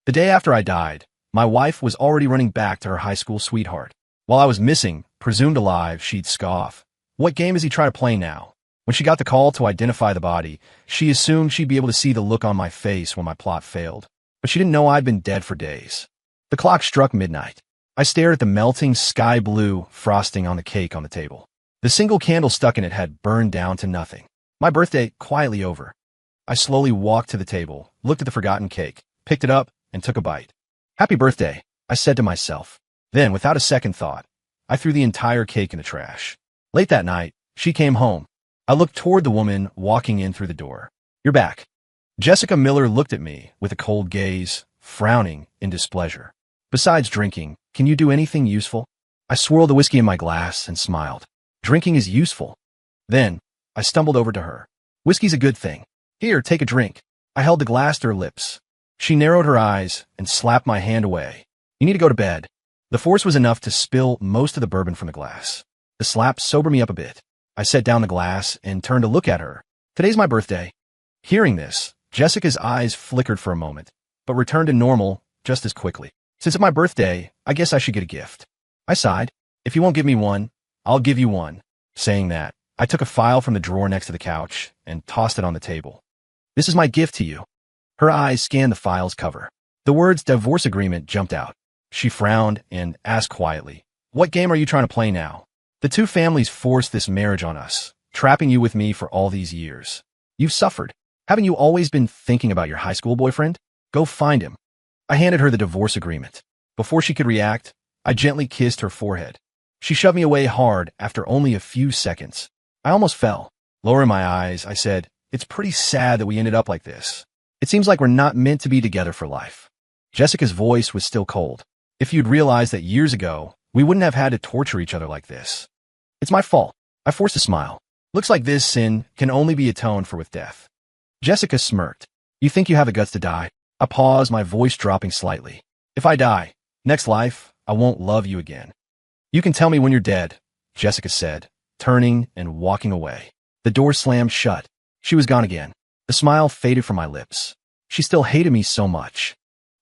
The day after I died, my wife was already running back to her high school sweetheart. While I was missing, presumed alive, she'd scoff. What game is he trying to play now? When she got the call to identify the body, she assumed she'd be able to see the look on my face when my plot failed. But she didn't know I'd been dead for days. The clock struck midnight. I stared at the melting sky blue frosting on the cake on the table. The single candle stuck in it had burned down to nothing. My birthday quietly over. I slowly walked to the table, looked at the forgotten cake, picked it up, and took a bite. Happy birthday, I said to myself. Then, without a second thought, I threw the entire cake in the trash. Late that night, she came home. I looked toward the woman walking in through the door. You're back. Jessica Miller looked at me with a cold gaze, frowning in displeasure. Besides drinking, can you do anything useful? I swirled the whiskey in my glass and smiled. Drinking is useful. Then, I stumbled over to her. Whiskey's a good thing. Here, take a drink. I held the glass to her lips. She narrowed her eyes and slapped my hand away. You need to go to bed. The force was enough to spill most of the bourbon from the glass. The slap sobered me up a bit. I set down the glass and turned to look at her. Today's my birthday. Hearing this, Jessica's eyes flickered for a moment, but returned to normal just as quickly. Since it's my birthday, I guess I should get a gift. I sighed. If you won't give me one, I'll give you one. Saying that, I took a file from the drawer next to the couch and tossed it on the table. This is my gift to you. Her eyes scanned the file's cover. The words divorce agreement jumped out. She frowned and asked quietly, What game are you trying to play now? The two families forced this marriage on us, trapping you with me for all these years. You've suffered. Haven't you always been thinking about your high school boyfriend? Go find him. I handed her the divorce agreement. Before she could react, I gently kissed her forehead. She shoved me away hard after only a few seconds. I almost fell. Lowering my eyes, I said, It's pretty sad that we ended up like this. It seems like we're not meant to be together for life. Jessica's voice was still cold. If you'd realized that years ago, we wouldn't have had to torture each other like this. It's my fault. I forced a smile. Looks like this sin can only be atoned for with death. Jessica smirked. You think you have the guts to die? I paused, my voice dropping slightly. If I die, next life, I won't love you again. You can tell me when you're dead, Jessica said, turning and walking away. The door slammed shut. She was gone again. The smile faded from my lips. She still hated me so much.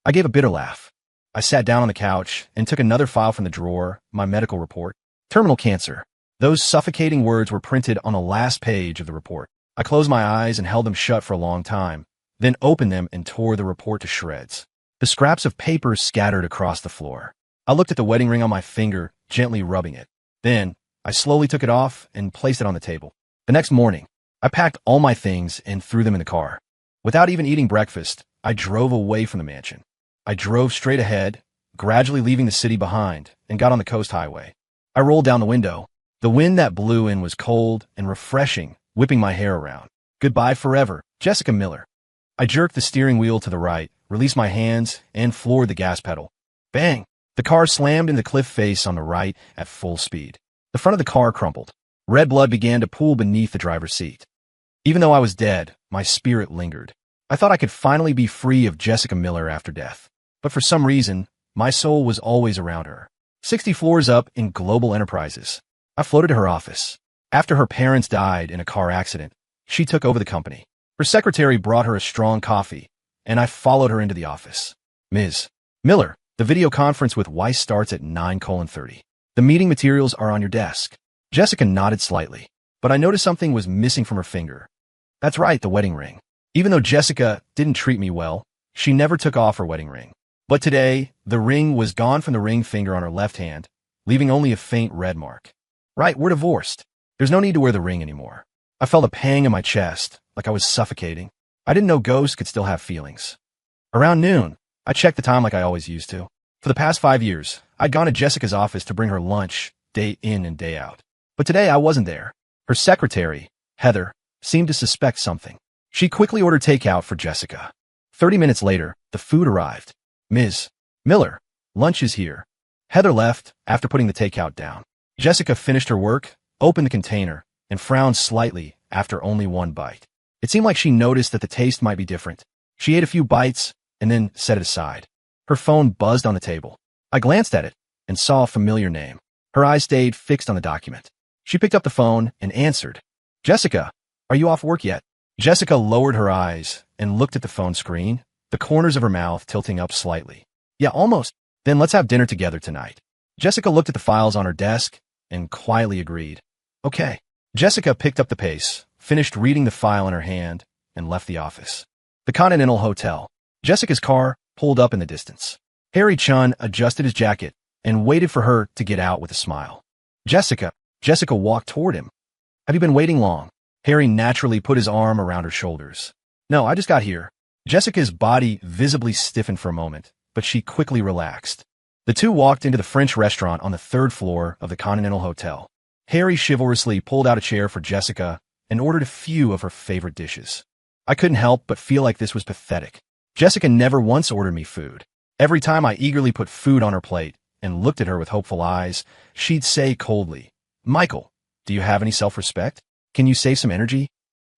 I gave a bitter laugh. I sat down on the couch and took another file from the drawer, my medical report. Terminal cancer. Those suffocating words were printed on the last page of the report. I closed my eyes and held them shut for a long time, then opened them and tore the report to shreds. The scraps of paper scattered across the floor. I looked at the wedding ring on my finger, gently rubbing it. Then, I slowly took it off and placed it on the table. The next morning, I packed all my things and threw them in the car. Without even eating breakfast, I drove away from the mansion. I drove straight ahead, gradually leaving the city behind, and got on the coast highway. I rolled down the window. The wind that blew in was cold and refreshing, whipping my hair around. Goodbye forever, Jessica Miller. I jerked the steering wheel to the right, released my hands, and floored the gas pedal. Bang! The car slammed into the cliff face on the right at full speed. The front of the car crumpled. Red blood began to pool beneath the driver's seat. Even though I was dead, my spirit lingered. I thought I could finally be free of Jessica Miller after death. But for some reason, my soul was always around her. 60 floors up in Global Enterprises. I floated to her office. After her parents died in a car accident, she took over the company. Her secretary brought her a strong coffee, and I followed her into the office. Ms. Miller, the video conference with Weiss starts at 9:30. The meeting materials are on your desk. Jessica nodded slightly, but I noticed something was missing from her finger. That's right, the wedding ring. Even though Jessica didn't treat me well, she never took off her wedding ring. But today, the ring was gone from the ring finger on her left hand, leaving only a faint red mark. Right, we're divorced. There's no need to wear the ring anymore. I felt a pang in my chest, like I was suffocating. I didn't know ghosts could still have feelings. Around noon, I checked the time like I always used to. For the past 5 years, I'd gone to Jessica's office to bring her lunch, day in and day out. But today I wasn't there. Her secretary, Heather, seemed to suspect something. She quickly ordered takeout for Jessica. 30 minutes later, the food arrived. Ms. Miller, lunch is here. Heather left after putting the takeout down. Jessica finished her work, opened the container, and frowned slightly after only one bite. It seemed like she noticed that the taste might be different. She ate a few bites and then set it aside. Her phone buzzed on the table. I glanced at it and saw a familiar name. Her eyes stayed fixed on the document. She picked up the phone and answered. Jessica, are you off work yet? Jessica lowered her eyes and looked at the phone screen, the corners of her mouth tilting up slightly. Yeah, almost. Then let's have dinner together tonight. Jessica looked at the files on her desk and quietly agreed. Okay. Jessica picked up the pace, finished reading the file in her hand, and left the office. The Continental Hotel. Jessica's car pulled up in the distance. Harry Chun adjusted his jacket and waited for her to get out with a smile. Jessica walked toward him. Have you been waiting long? Harry naturally put his arm around her shoulders. No, I just got here. Jessica's body visibly stiffened for a moment, but she quickly relaxed. The two walked into the French restaurant on the 3rd floor of the Continental Hotel. Harry chivalrously pulled out a chair for Jessica and ordered a few of her favorite dishes. I couldn't help but feel like this was pathetic. Jessica never once ordered me food. Every time I eagerly put food on her plate and looked at her with hopeful eyes, she'd say coldly, Michael, do you have any self-respect? Can you save some energy?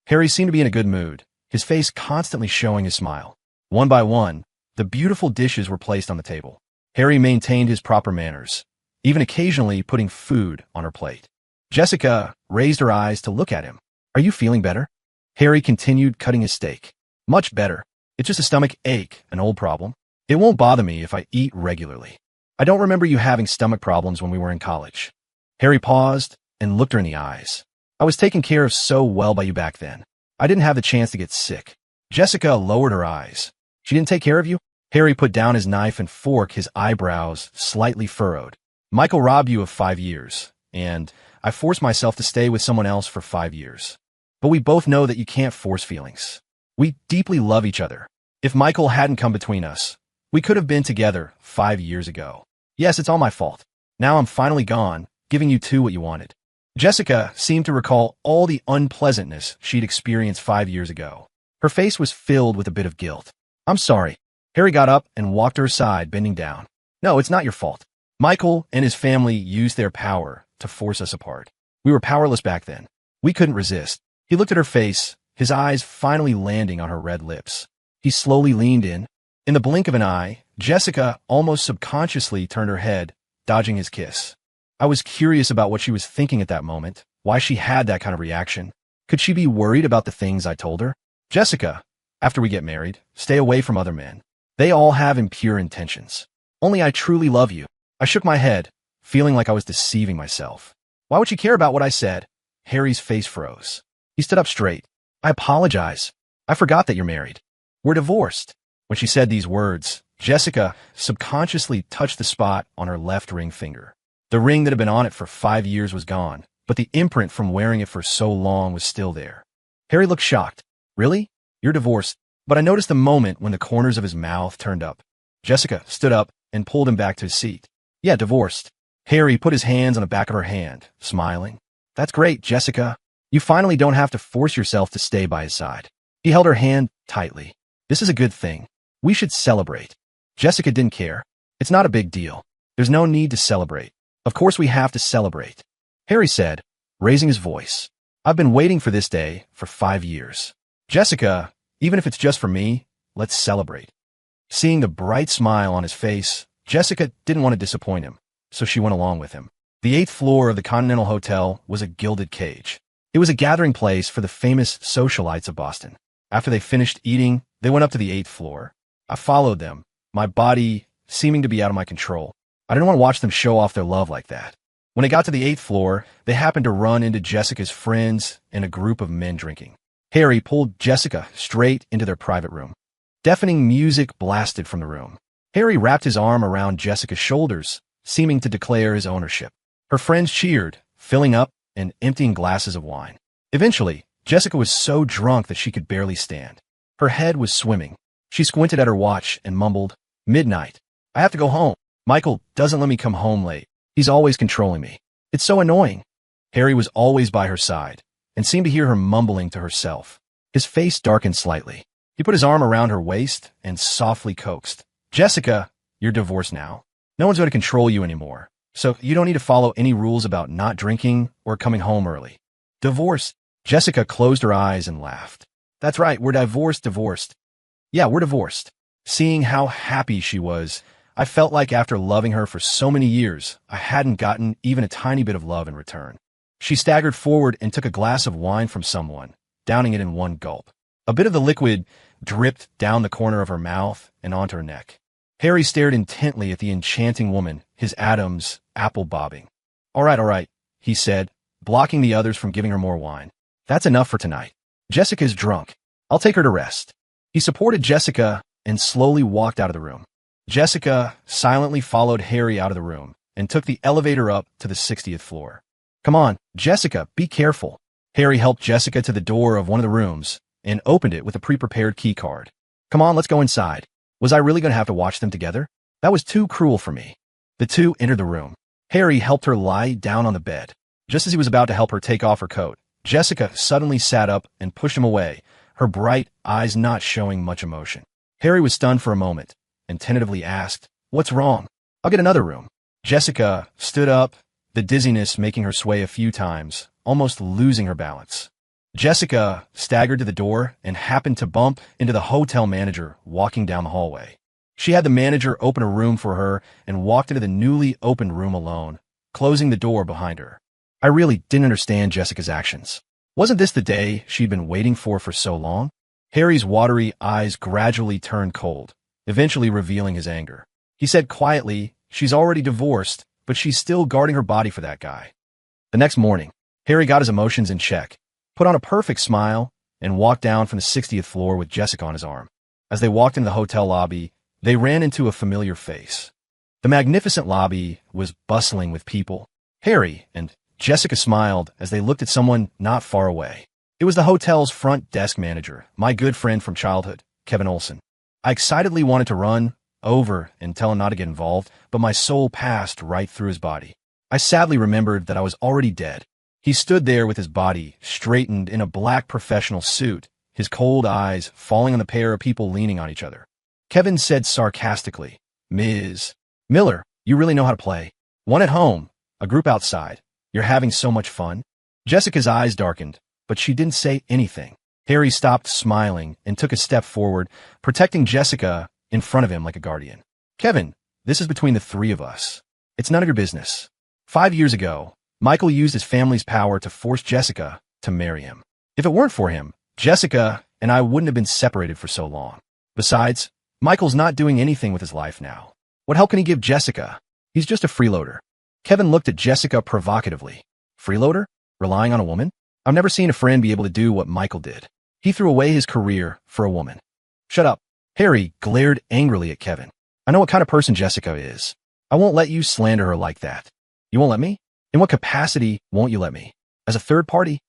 Harry seemed to be in a good mood, his face constantly showing his smile. One by one, the beautiful dishes were placed on the table. Harry maintained his proper manners, even occasionally putting food on her plate. Jessica raised her eyes to look at him. Are you feeling better? Harry continued cutting his steak. Much better. It's just a stomach ache, an old problem. It won't bother me if I eat regularly. I don't remember you having stomach problems when we were in college. Harry paused and looked her in the eyes. I was taken care of so well by you back then. I didn't have the chance to get sick. Jessica lowered her eyes. She didn't take care of you? Harry put down his knife and fork, his eyebrows slightly furrowed. Michael robbed you of 5 years, and I forced myself to stay with someone else for 5 years. But we both know that you can't force feelings. We deeply love each other. If Michael hadn't come between us, we could have been together 5 years ago. Yes, it's all my fault. Now I'm finally gone, giving you two what you wanted. Jessica seemed to recall all the unpleasantness she'd experienced 5 years ago. Her face was filled with a bit of guilt. I'm sorry. Harry got up and walked to her side, bending down. No, it's not your fault. Michael and his family used their power to force us apart. We were powerless back then. We couldn't resist. He looked at her face, his eyes finally landing on her red lips. He slowly leaned in. In the blink of an eye, Jessica almost subconsciously turned her head, dodging his kiss. I was curious about what she was thinking at that moment, why she had that kind of reaction. Could she be worried about the things I told her? Jessica, after we get married, stay away from other men. They all have impure intentions. Only I truly love you. I shook my head, feeling like I was deceiving myself. Why would she care about what I said? Harry's face froze. He stood up straight. I apologize. I forgot that you're married. We're divorced. When she said these words, Jessica subconsciously touched the spot on her left ring finger. The ring that had been on it for 5 years was gone, but the imprint from wearing it for so long was still there. Harry looked shocked. Really? You're divorced? But I noticed the moment when the corners of his mouth turned up. Jessica stood up and pulled him back to his seat. Yeah, divorced. Harry put his hands on the back of her hand, smiling. That's great, Jessica. You finally don't have to force yourself to stay by his side. He held her hand tightly. This is a good thing. We should celebrate. Jessica didn't care. It's not a big deal. There's no need to celebrate. Of course we have to celebrate. Harry said, raising his voice. I've been waiting for this day for 5 years. Jessica, even if it's just for me, let's celebrate. Seeing the bright smile on his face, Jessica didn't want to disappoint him, so she went along with him. The 8th floor of the Continental Hotel was a gilded cage. It was a gathering place for the famous socialites of Boston. After they finished eating, they went up to the 8th floor. I followed them, my body seeming to be out of my control. I didn't want to watch them show off their love like that. When they got to the 8th floor, they happened to run into Jessica's friends and a group of men drinking. Harry pulled Jessica straight into their private room. Deafening music blasted from the room. Harry wrapped his arm around Jessica's shoulders, seeming to declare his ownership. Her friends cheered, filling up and emptying glasses of wine. Eventually, Jessica was so drunk that she could barely stand. Her head was swimming. She squinted at her watch and mumbled, midnight. I have to go home. Michael doesn't let me come home late. He's always controlling me. It's so annoying. Harry was always by her side and seemed to hear her mumbling to herself. His face darkened slightly. He put his arm around her waist and softly coaxed. Jessica, you're divorced now. No one's going to control you anymore. So you don't need to follow any rules about not drinking or coming home early. Divorced. Jessica closed her eyes and laughed. That's right, we're divorced. Yeah, we're divorced. Seeing how happy she was, I felt like after loving her for so many years, I hadn't gotten even a tiny bit of love in return. She staggered forward and took a glass of wine from someone, downing it in one gulp. A bit of the liquid dripped down the corner of her mouth and onto her neck. Harry stared intently at the enchanting woman, his atoms apple bobbing. All right, he said, blocking the others from giving her more wine. That's enough for tonight. Jessica's drunk. I'll take her to rest. He supported Jessica and slowly walked out of the room. Jessica silently followed Harry out of the room and took the elevator up to the 60th floor. Come on, Jessica, be careful. Harry helped Jessica to the door of one of the rooms and opened it with a pre-prepared key card. Come on, let's go inside. Was I really going to have to watch them together? That was too cruel for me. The two entered the room. Harry helped her lie down on the bed. Just as he was about to help her take off her coat, Jessica suddenly sat up and pushed him away, her bright eyes not showing much emotion. Harry was stunned for a moment and tentatively asked, "What's wrong? I'll get another room." Jessica stood up, the dizziness making her sway a few times, almost losing her balance. Jessica staggered to the door and happened to bump into the hotel manager walking down the hallway. She had the manager open a room for her and walked into the newly opened room alone, closing the door behind her. I really didn't understand Jessica's actions. Wasn't this the day she'd been waiting for so long? Harry's watery eyes gradually turned cold, eventually revealing his anger. He said quietly, "She's already divorced, but she's still guarding her body for that guy." The next morning, Harry got his emotions in check, put on a perfect smile, and walked down from the 60th floor with Jessica on his arm. As they walked into the hotel lobby, they ran into a familiar face. The magnificent lobby was bustling with people. Harry and Jessica smiled as they looked at someone not far away. It was the hotel's front desk manager, my good friend from childhood, Kevin Olson. I excitedly wanted to run over and tell him not to get involved, but my soul passed right through his body. I sadly remembered that I was already dead. He stood there with his body straightened in a black professional suit, his cold eyes falling on the pair of people leaning on each other. Kevin said sarcastically, "Ms. Miller, you really know how to play. One at home, a group outside. You're having so much fun." Jessica's eyes darkened, but she didn't say anything. Harry stopped smiling and took a step forward, protecting Jessica in front of him like a guardian. "Kevin, this is between the three of us. It's none of your business. 5 years ago, Michael used his family's power to force Jessica to marry him. If it weren't for him, Jessica and I wouldn't have been separated for so long. Besides, Michael's not doing anything with his life now. What help can he give Jessica? He's just a freeloader." Kevin looked at Jessica provocatively. "Freeloader? Relying on a woman? I've never seen a friend be able to do what Michael did. He threw away his career for a woman." "Shut up." Harry glared angrily at Kevin. "I know what kind of person Jessica is. I won't let you slander her like that." "You won't let me? In what capacity won't you let me? As a third party?"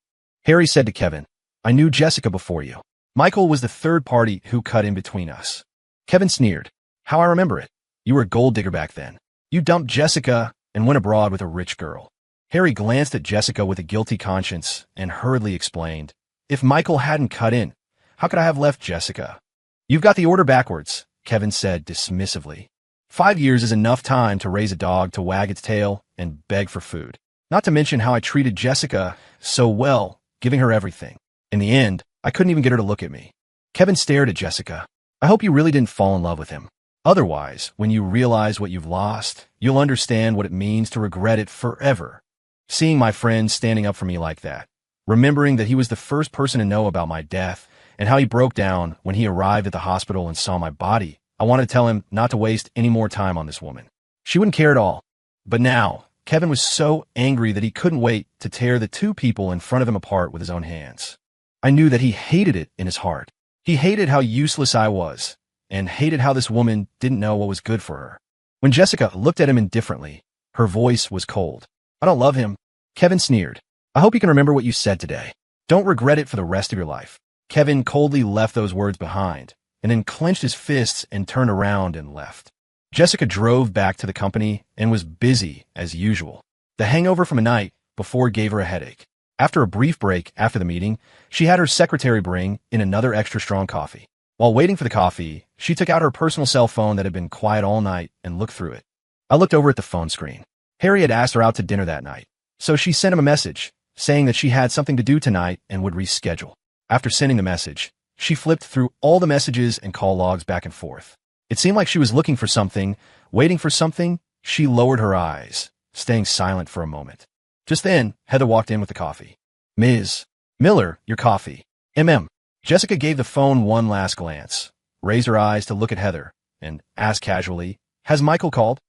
Harry said to Kevin, "I knew Jessica before you. Michael was the third party who cut in between us." Kevin sneered. "How I remember it. You were a gold digger back then. You dumped Jessica and went abroad with a rich girl." Harry glanced at Jessica with a guilty conscience and hurriedly explained, "If Michael hadn't cut in, how could I have left Jessica?" "You've got the order backwards," Kevin said dismissively. 5 years is enough time to raise a dog to wag its tail and beg for food. Not to mention how I treated Jessica so well, giving her everything. In the end, I couldn't even get her to look at me." Kevin stared at Jessica. "I hope you really didn't fall in love with him. Otherwise, when you realize what you've lost, you'll understand what it means to regret it forever." Seeing my friend standing up for me like that, remembering that he was the first person to know about my death and how he broke down when he arrived at the hospital and saw my body, I wanted to tell him not to waste any more time on this woman. She wouldn't care at all. But now, Kevin was so angry that he couldn't wait to tear the two people in front of him apart with his own hands. I knew that he hated it in his heart. He hated how useless I was, and hated how this woman didn't know what was good for her. When Jessica looked at him indifferently, her voice was cold. "I don't love him." Kevin sneered. "I hope you can remember what you said today. Don't regret it for the rest of your life." Kevin coldly left those words behind, and then clenched his fists and turned around and left. Jessica drove back to the company and was busy as usual. The hangover from a night before gave her a headache. After a brief break after the meeting, she had her secretary bring in another extra strong coffee. While waiting for the coffee, she took out her personal cell phone that had been quiet all night and looked through it. I looked over at the phone screen. Harry had asked her out to dinner that night, so she sent him a message saying that she had something to do tonight and would reschedule. After sending the message, she flipped through all the messages and call logs back and forth. It seemed like she was looking for something, waiting for something. She lowered her eyes, staying silent for a moment. Just then, Heather walked in with the coffee. "Ms. Miller, your coffee." "MM." Jessica gave the phone one last glance, raised her eyes to look at Heather, and asked casually, "Has Michael called?"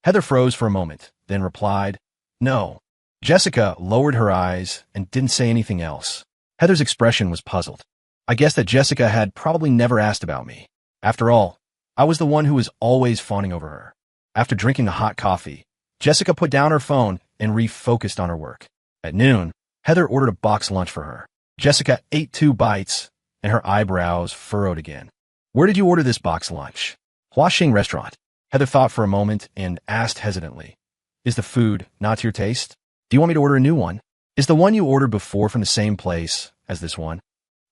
Heather froze for a moment, then replied, "No." Jessica lowered her eyes and didn't say anything else. Heather's expression was puzzled. I guess that Jessica had probably never asked about me. After all, I was the one who was always fawning over her. After drinking the hot coffee, Jessica put down her phone and refocused on her work. At noon, Heather ordered a box lunch for her. Jessica ate 2 bites, and her eyebrows furrowed again. "Where did you order this box lunch?" "Huaxing restaurant." Heather thought for a moment and asked hesitantly, "Is the food not to your taste? Do you want me to order a new one? Is the one you ordered before from the same place as this one?"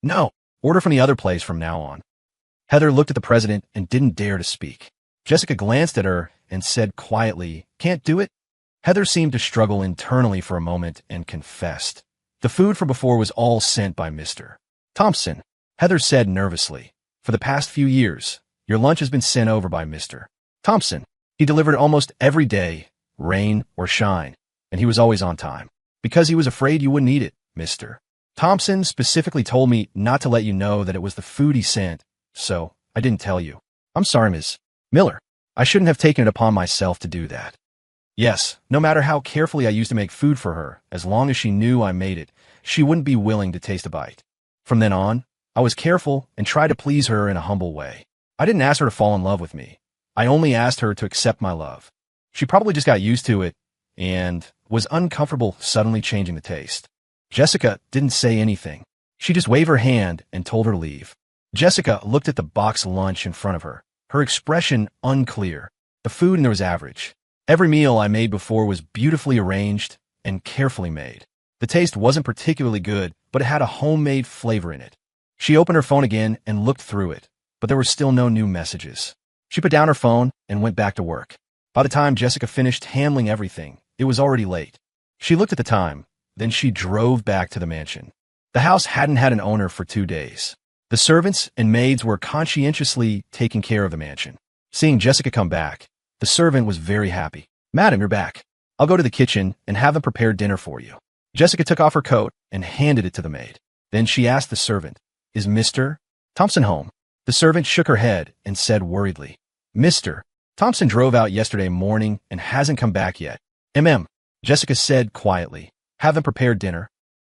"No, order from the other place from now on." Heather looked at the president and didn't dare to speak. Jessica glanced at her and said quietly, "Can't do it?" Heather seemed to struggle internally for a moment and confessed. "The food from before was all sent by Mr. Thompson." Heather said nervously, "For the past few years, your lunch has been sent over by Mr. Thompson. He delivered almost every day, rain or shine, and he was always on time. Because he was afraid you wouldn't eat it, Mr. Thompson specifically told me not to let you know that it was the food he sent, so I didn't tell you. I'm sorry, Ms. Miller. I shouldn't have taken it upon myself to do that." Yes, no matter how carefully I used to make food for her, as long as she knew I made it, she wouldn't be willing to taste a bite. From then on, I was careful and tried to please her in a humble way. I didn't ask her to fall in love with me. I only asked her to accept my love. She probably just got used to it and was uncomfortable suddenly changing the taste. Jessica didn't say anything. She just waved her hand and told her to leave. Jessica looked at the box lunch in front of her, her expression unclear. The food in there was average. Every meal I made before was beautifully arranged and carefully made. The taste wasn't particularly good, but it had a homemade flavor in it. She opened her phone again and looked through it, but there were still no new messages. She put down her phone and went back to work. By the time Jessica finished handling everything, it was already late. She looked at the time, then she drove back to the mansion. The house hadn't had an owner for 2 days. The servants and maids were conscientiously taking care of the mansion. Seeing Jessica come back, the servant was very happy. "Madam, you're back. I'll go to the kitchen and have them prepare dinner for you." Jessica took off her coat and handed it to the maid. Then she asked the servant, "Is Mr. Thompson home?" The servant shook her head and said worriedly, "Mr. Thompson drove out yesterday morning and hasn't come back yet." Jessica said quietly, "Have them prepare dinner."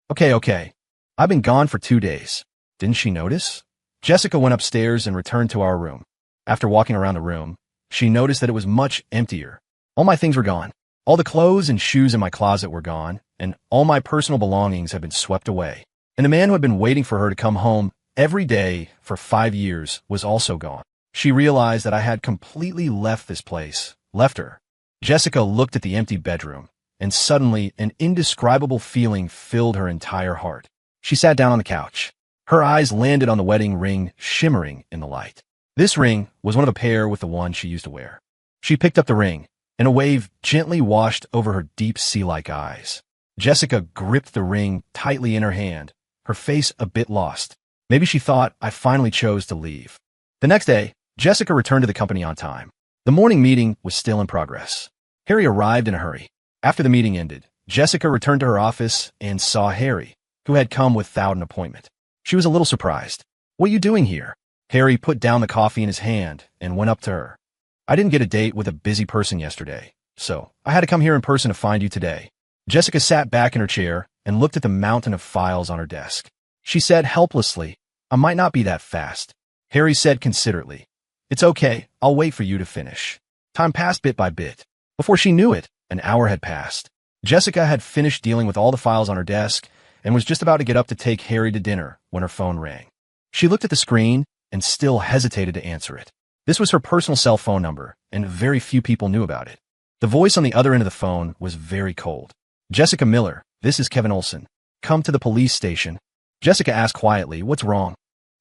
Okay. I've been gone for 2 days. Didn't she notice?" Jessica went upstairs and returned to our room. After walking around the room, she noticed that it was much emptier. All my things were gone. All the clothes and shoes in my closet were gone, and all my personal belongings had been swept away. And the man who had been waiting for her to come home every day for 5 years was also gone. She realized that I had completely left this place, left her. Jessica looked at the empty bedroom, and suddenly an indescribable feeling filled her entire heart. She sat down on the couch. Her eyes landed on the wedding ring shimmering in the light. This ring was one of a pair with the one she used to wear. She picked up the ring, and a wave gently washed over her deep sea-like eyes. Jessica gripped the ring tightly in her hand, her face a bit lost. Maybe she thought I finally chose to leave. The next day, Jessica returned to the company on time. The morning meeting was still in progress. Harry arrived in a hurry. After the meeting ended, Jessica returned to her office and saw Harry, who had come without an appointment. She was a little surprised. "What are you doing here?" Harry put down the coffee in his hand and went up to her. "I didn't get a date with a busy person yesterday, so I had to come here in person to find you today." Jessica sat back in her chair and looked at the mountain of files on her desk. She said helplessly, "I might not be that fast." Harry said considerately, "It's okay, I'll wait for you to finish." Time passed bit by bit. Before she knew it, an hour had passed. Jessica had finished dealing with all the files on her desk and was just about to get up to take Harry to dinner when her phone rang. She looked at the screen and still hesitated to answer it. This was her personal cell phone number, and very few people knew about it. The voice on the other end of the phone was very cold. "Jessica Miller, this is Kevin Olson. Come to the police station." Jessica asked quietly, "What's wrong?"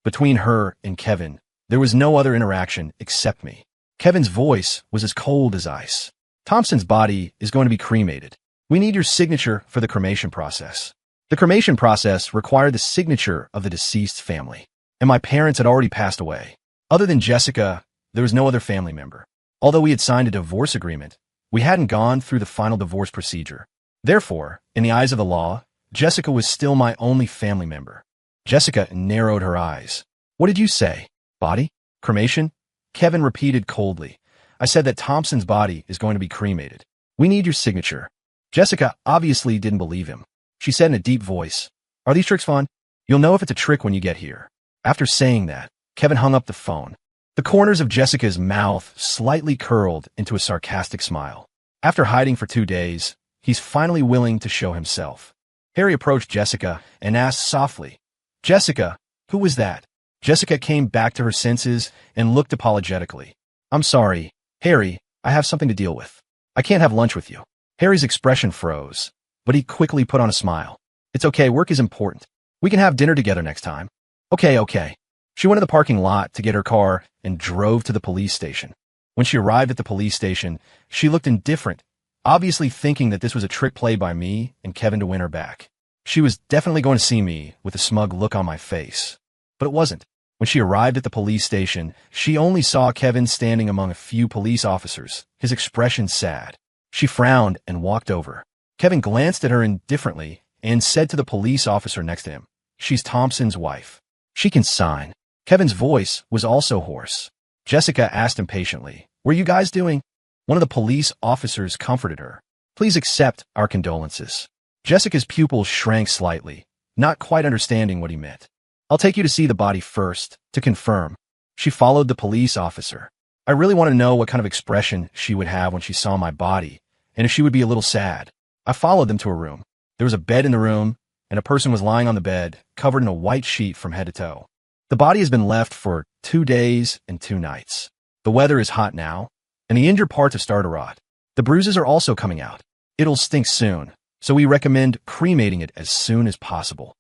Between her and Kevin, there was no other interaction except me. Kevin's voice was as cold as ice. "Thompson's body is going to be cremated. We need your signature for the cremation process." The cremation process required the signature of the deceased family, and my parents had already passed away. Other than Jessica, there was no other family member. Although we had signed a divorce agreement, we hadn't gone through the final divorce procedure. Therefore, in the eyes of the law, Jessica was still my only family member. Jessica narrowed her eyes. What did you say? Body? Cremation? Kevin repeated coldly. I said that Thompson's body is going to be cremated. We need your signature. Jessica obviously didn't believe him. She said in a deep voice, Are these tricks fun? You'll know if it's a trick when you get here. After saying that, Kevin hung up the phone. The corners of Jessica's mouth slightly curled into a sarcastic smile. After hiding for 2 days, he's finally willing to show himself. Harry approached Jessica and asked softly, Jessica, who was that? Jessica came back to her senses and looked apologetically. I'm sorry, Harry, I have something to deal with. I can't have lunch with you. Harry's expression froze, but he quickly put on a smile. It's okay, work is important. We can have dinner together next time. Okay. She went to the parking lot to get her car and drove to the police station. When she arrived at the police station, she looked indifferent, obviously thinking that this was a trick play by me and Kevin to win her back. She was definitely going to see me with a smug look on my face. But it wasn't. When she arrived at the police station, she only saw Kevin standing among a few police officers, his expression sad. She frowned and walked over. Kevin glanced at her indifferently and said to the police officer next to him, She's Thompson's wife. She can sign. Kevin's voice was also hoarse. Jessica asked impatiently, What are you guys doing? One of the police officers comforted her. Please accept our condolences. Jessica's pupils shrank slightly, not quite understanding what he meant. I'll take you to see the body first, to confirm. She followed the police officer. I really want to know what kind of expression she would have when she saw my body, and if she would be a little sad. I followed them to a room. There was a bed in the room, and a person was lying on the bed, covered in a white sheet from head to toe. The body has been left for 2 days and 2 nights. The weather is hot now, and the injured parts have started to rot. The bruises are also coming out. It'll stink soon, so we recommend cremating it as soon as possible.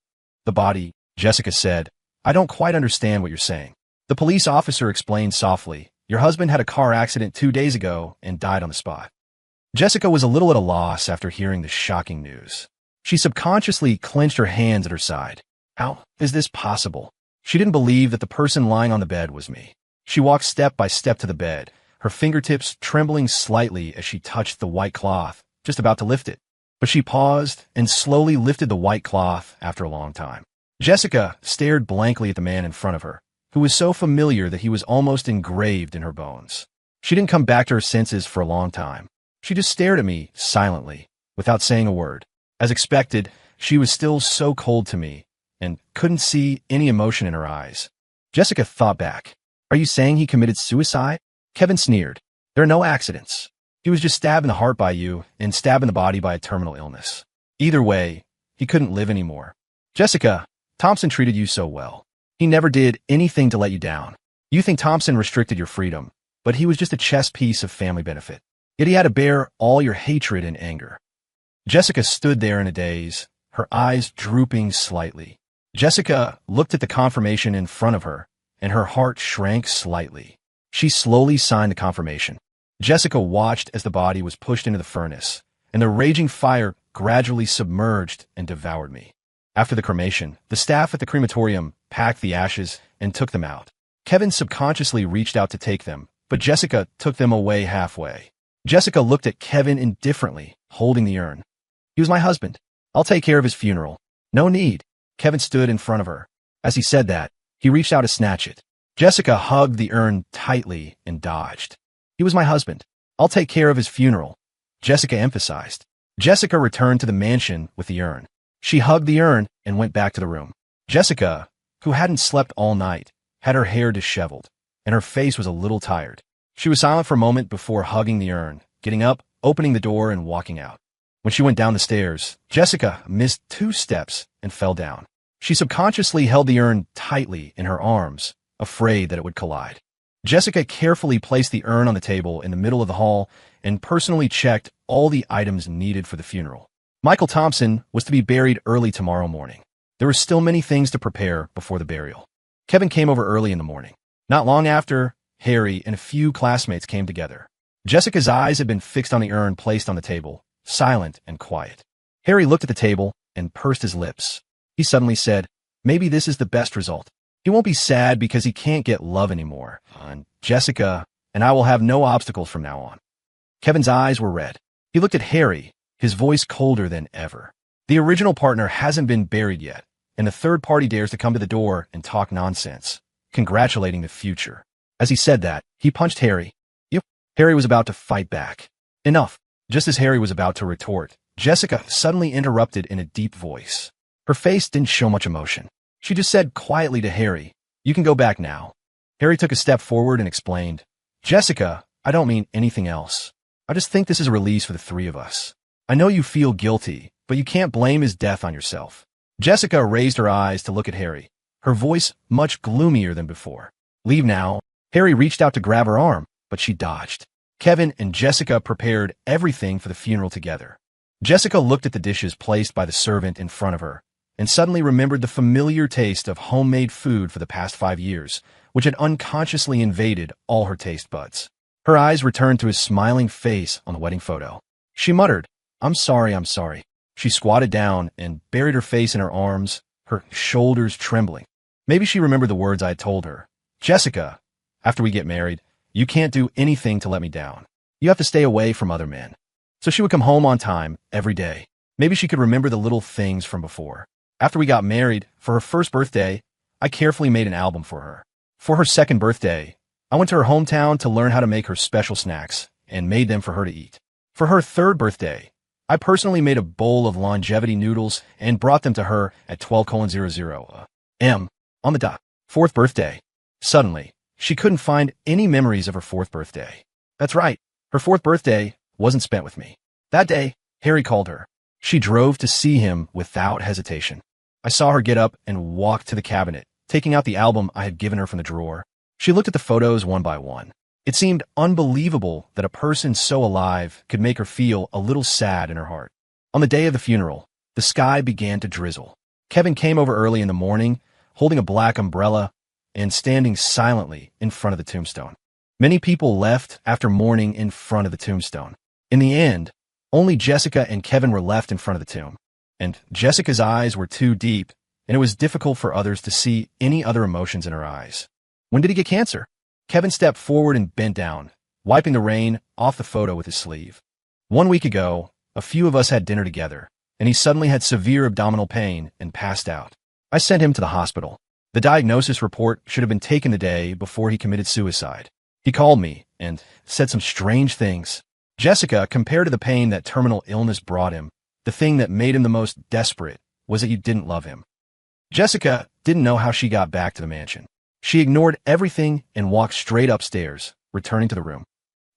The body, Jessica said, I don't quite understand what you're saying. The police officer explained softly, Your husband had a car accident 2 days ago and died on the spot. Jessica was a little at a loss after hearing this shocking news. She subconsciously clenched her hands at her side. How is this possible? She didn't believe that the person lying on the bed was me. She walked step by step to the bed, her fingertips trembling slightly as she touched the white cloth, just about to lift it. But she paused and slowly lifted the white cloth after a long time. Jessica stared blankly at the man in front of her, who was so familiar that he was almost engraved in her bones. She didn't come back to her senses for a long time. She just stared at me silently, without saying a word. As expected, she was still so cold to me, and couldn't see any emotion in her eyes. Jessica thought back. Are you saying he committed suicide? Kevin sneered. There are no accidents. He was just stabbed in the heart by you and stabbed in the body by a terminal illness. Either way, he couldn't live anymore. Jessica, Thompson treated you so well. He never did anything to let you down. You think Thompson restricted your freedom, but he was just a chess piece of family benefit. Yet he had to bear all your hatred and anger. Jessica stood there in a daze, her eyes drooping slightly. Jessica looked at the confirmation in front of her, and her heart shrank slightly. She slowly signed the confirmation. Jessica watched as the body was pushed into the furnace, and the raging fire gradually submerged and devoured me. After the cremation, the staff at the crematorium packed the ashes and took them out. Kevin subconsciously reached out to take them, but Jessica took them away halfway. Jessica looked at Kevin indifferently, holding the urn. He was my husband. I'll take care of his funeral. No need. Kevin stood in front of her. As he said that, he reached out to snatch it. Jessica hugged the urn tightly and dodged. He was my husband. I'll take care of his funeral, Jessica emphasized. Jessica returned to the mansion with the urn. She hugged the urn and went back to the room. Jessica, who hadn't slept all night, had her hair disheveled, and her face was a little tired. She was silent for a moment before hugging the urn, getting up, opening the door, and walking out. When she went down the stairs, Jessica missed 2 steps and fell down. She subconsciously held the urn tightly in her arms, afraid that it would collide. Jessica carefully placed the urn on the table in the middle of the hall and personally checked all the items needed for the funeral. Michael Thompson was to be buried early tomorrow morning. There were still many things to prepare before the burial. Kevin came over early in the morning. Not long after, Harry and a few classmates came together. Jessica's eyes had been fixed on the urn placed on the table, silent and quiet. Harry looked at the table and pursed his lips. He suddenly said, Maybe this is the best result. He won't be sad because he can't get love anymore. And Jessica and I will have no obstacles from now on. Kevin's eyes were red. He looked at Harry, his voice colder than ever. The original partner hasn't been buried yet, and the third party dares to come to the door and talk nonsense, congratulating the future. As he said that, he punched Harry. Yep. Harry was about to fight back. Enough. Just as Harry was about to retort, Jessica suddenly interrupted in a deep voice. Her face didn't show much emotion. She just said quietly to Harry, "You can go back now." Harry took a step forward and explained, "Jessica, I don't mean anything else. I just think this is a release for the three of us. I know you feel guilty, but you can't blame his death on yourself." Jessica raised her eyes to look at Harry, her voice much gloomier than before. "Leave now." Harry reached out to grab her arm, but she dodged. Kevin and Jessica prepared everything for the funeral together. Jessica looked at the dishes placed by the servant in front of her, and suddenly remembered the familiar taste of homemade food for the past 5 years, which had unconsciously invaded all her taste buds. Her eyes returned to his smiling face on the wedding photo. She muttered, I'm sorry. She squatted down and buried her face in her arms, her shoulders trembling. Maybe she remembered the words I had told her. "Jessica, after we get married, you can't do anything to let me down. You have to stay away from other men." So she would come home on time every day. Maybe she could remember the little things from before. After we got married, for her first birthday, I carefully made an album for her. For her second birthday, I went to her hometown to learn how to make her special snacks and made them for her to eat. For her third birthday, I personally made a bowl of longevity noodles and brought them to her at 12:00 m. on the dot. Fourth birthday. Suddenly, she couldn't find any memories of her fourth birthday. That's right, her fourth birthday wasn't spent with me. That day, Harry called her. She drove to see him without hesitation. I saw her get up and walk to the cabinet, taking out the album I had given her from the drawer. She looked at the photos one by one. It seemed unbelievable that a person so alive could make her feel a little sad in her heart. On the day of the funeral, the sky began to drizzle. Kevin came over early in the morning, holding a black umbrella and standing silently in front of the tombstone. Many people left after mourning in front of the tombstone. In the end, only Jessica and Kevin were left in front of the tomb. And Jessica's eyes were too deep, and it was difficult for others to see any other emotions in her eyes. When did he get cancer? Kevin stepped forward and bent down, wiping the rain off the photo with his sleeve. 1 week ago, a few of us had dinner together, and he suddenly had severe abdominal pain and passed out. I sent him to the hospital. The diagnosis report should have been taken the day before he committed suicide. He called me and said some strange things. Jessica, compared to the pain that terminal illness brought him, the thing that made him the most desperate was that you didn't love him. Jessica didn't know how she got back to the mansion. She ignored everything and walked straight upstairs, returning to the room.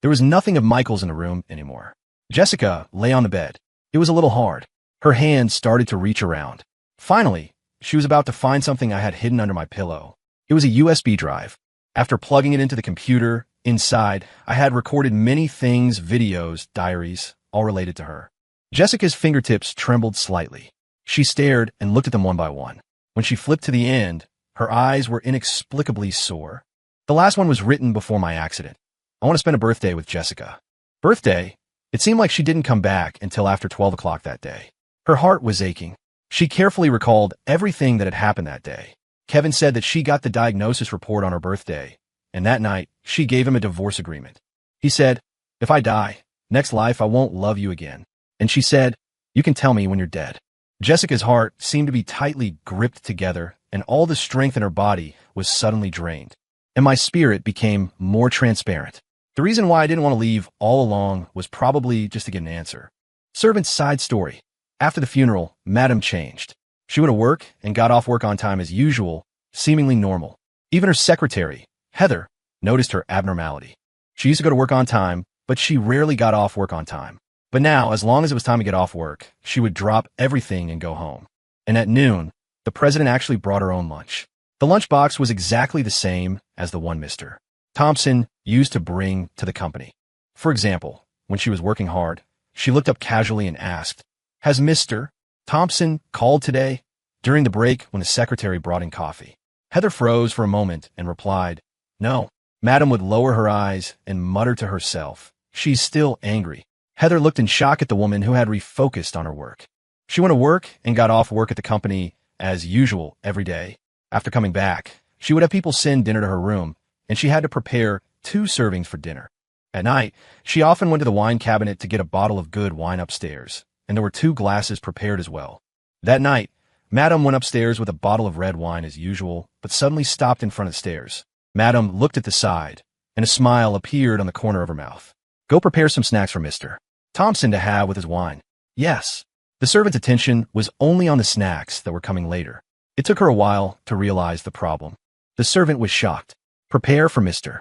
There was nothing of Michael's in the room anymore. Jessica lay on the bed. It was a little hard. Her hands started to reach around. Finally, she was about to find something I had hidden under my pillow. It was a USB drive. After plugging it into the computer, inside, I had recorded many things, videos, diaries, all related to her. Jessica's fingertips trembled slightly. She stared and looked at them one by one. When she flipped to the end, her eyes were inexplicably sore. The last one was written before my accident. I want to spend a birthday with Jessica. Birthday? It seemed like she didn't come back until after 12 o'clock that day. Her heart was aching. She carefully recalled everything that had happened that day. Kevin said that she got the diagnosis report on her birthday, and that night, she gave him a divorce agreement. He said, "If I die, next life I won't love you again." And she said, "You can tell me when you're dead." Jessica's heart seemed to be tightly gripped together, and all the strength in her body was suddenly drained. And my spirit became more transparent. The reason why I didn't want to leave all along was probably just to get an answer. Servant's side story. After the funeral, Madam changed. She went to work and got off work on time as usual, seemingly normal. Even her secretary, Heather, noticed her abnormality. She used to go to work on time, but she rarely got off work on time. But now, as long as it was time to get off work, she would drop everything and go home. And at noon, the president actually brought her own lunch. The lunchbox was exactly the same as the one Mr. Thompson used to bring to the company. For example, when she was working hard, she looked up casually and asked, "Has Mr. Thompson called today?" During the break when the secretary brought in coffee. Heather froze for a moment and replied, "No." Madam would lower her eyes and mutter to herself, "She's still angry." Heather looked in shock at the woman who had refocused on her work. She went to work and got off work at the company as usual every day. After coming back, she would have people send dinner to her room, and she had to prepare 2 servings for dinner. At night, she often went to the wine cabinet to get a bottle of good wine upstairs, and there were 2 glasses prepared as well. That night, Madame went upstairs with a bottle of red wine as usual, but suddenly stopped in front of the stairs. Madame looked at the side, and a smile appeared on the corner of her mouth. Go prepare some snacks for Mr. Thompson to have with his wine. Yes. The servant's attention was only on the snacks that were coming later. It took her a while to realize the problem. The servant was shocked. Prepare for Mr.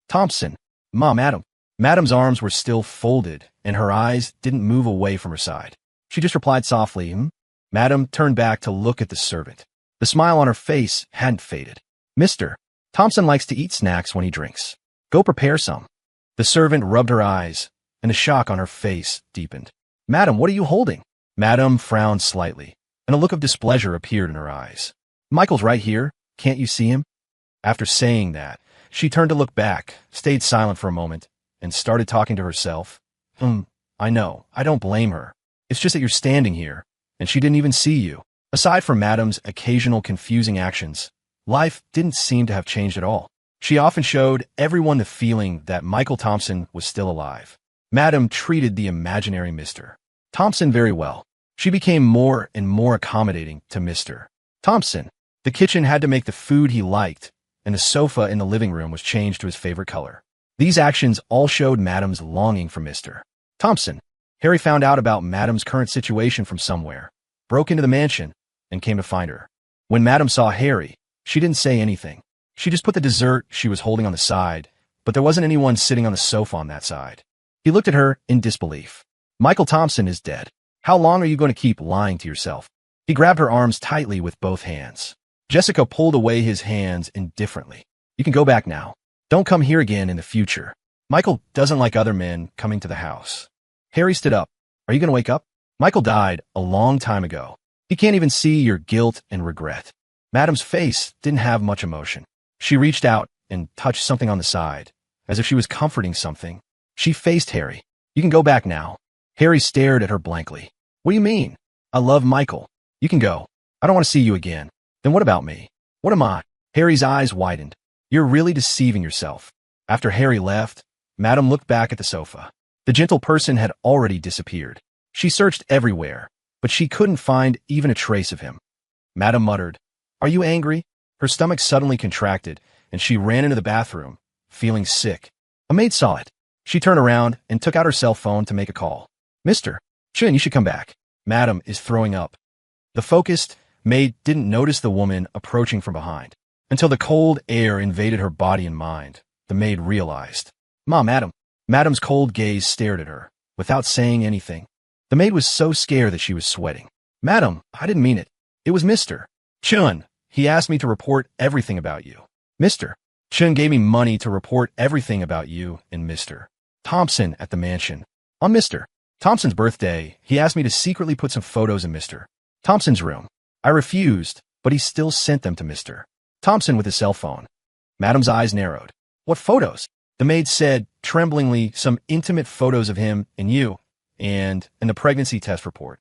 Thompson. Ma, Madam. Madame's arms were still folded, and her eyes didn't move away from her side. She just replied softly, Madame turned back to look at the servant. The smile on her face hadn't faded. Mr. Thompson likes to eat snacks when he drinks. Go prepare some. The servant rubbed her eyes, and the shock on her face deepened. Madam, what are you holding? Madame frowned slightly, and a look of displeasure appeared in her eyes. Michael's right here. Can't you see him? After saying that, she turned to look back, stayed silent for a moment, and started talking to herself. I know. I don't blame her. It's just that you're standing here, and she didn't even see you. Aside from Madame's occasional confusing actions, life didn't seem to have changed at all. She often showed everyone the feeling that Michael Thompson was still alive. Madame treated the imaginary Mr. Thompson very well. She became more and more accommodating to Mr. Thompson. The kitchen had to make the food he liked, and the sofa in the living room was changed to his favorite color. These actions all showed Madame's longing for Mr. Thompson. Harry found out about Madame's current situation from somewhere, broke into the mansion, and came to find her. When Madame saw Harry, she didn't say anything. She just put the dessert she was holding on the side, but there wasn't anyone sitting on the sofa on that side. He looked at her in disbelief. Michael Thompson is dead. How long are you going to keep lying to yourself? He grabbed her arms tightly with both hands. Jessica pulled away his hands indifferently. You can go back now. Don't come here again in the future. Michael doesn't like other men coming to the house. Harry stood up. Are you going to wake up? Michael died a long time ago. He can't even see your guilt and regret. Madame's face didn't have much emotion. She reached out and touched something on the side, as if she was comforting something. She faced Harry. You can go back now. Harry stared at her blankly. What do you mean? I love Michael. You can go. I don't want to see you again. Then what about me? What am I? Harry's eyes widened. You're really deceiving yourself. After Harry left, Madame looked back at the sofa. The gentle person had already disappeared. She searched everywhere, but she couldn't find even a trace of him. Madame muttered, Are you angry? Her stomach suddenly contracted, and she ran into the bathroom, feeling sick. A maid saw it. She turned around and took out her cell phone to make a call. Mr. Chin, you should come back. Madame is throwing up. The focused maid didn't notice the woman approaching from behind. Until the cold air invaded her body and mind, the maid realized. Madam. Madame's cold gaze stared at her, without saying anything. The maid was so scared that she was sweating. Madam, I didn't mean it. It was Mr. Chun. He asked me to report everything about you. Mr. Chun gave me money to report everything about you and Mr. Thompson at the mansion. On Mr. Thompson's birthday, he asked me to secretly put some photos in Mr. Thompson's room. I refused, but he still sent them to Mr. Thompson with his cell phone. Madame's eyes narrowed. What photos? The maid said, tremblingly, some intimate photos of him and you, and the pregnancy test report.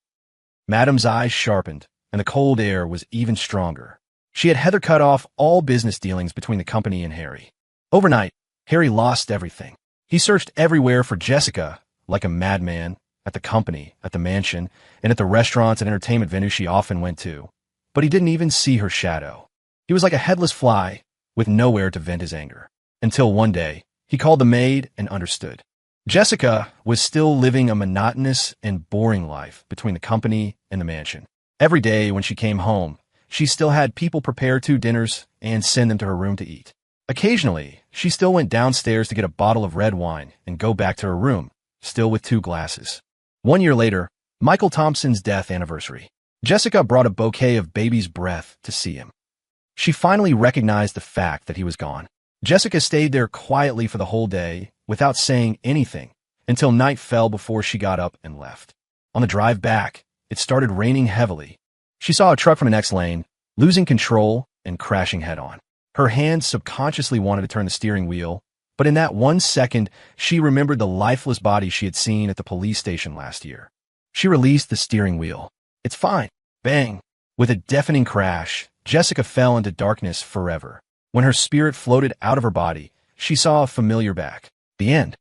Madame's eyes sharpened, and the cold air was even stronger. She had cut off all business dealings between the company and Harry. Overnight, Harry lost everything. He searched everywhere for Jessica, like a madman, at the company, at the mansion, and at the restaurants and entertainment venues she often went to. But he didn't even see her shadow. He was like a headless fly, with nowhere to vent his anger. Until one day, he called the maid and understood. Jessica was still living a monotonous and boring life between the company and the mansion. Every day when she came home, she still had people prepare 2 dinners and send them to her room to eat. Occasionally, she still went downstairs to get a bottle of red wine and go back to her room, still with 2 glasses. 1 year later, Michael Thompson's death anniversary. Jessica brought a bouquet of baby's breath to see him. She finally recognized the fact that he was gone. Jessica stayed there quietly for the whole day, without saying anything, until night fell before she got up and left. On the drive back, it started raining heavily. She saw a truck from the next lane, losing control and crashing head-on. Her hands subconsciously wanted to turn the steering wheel, but in that 1 second, she remembered the lifeless body she had seen at the police station last year. She released the steering wheel. It's fine. Bang! With a deafening crash, Jessica fell into darkness forever. When her spirit floated out of her body, she saw a familiar back. The end.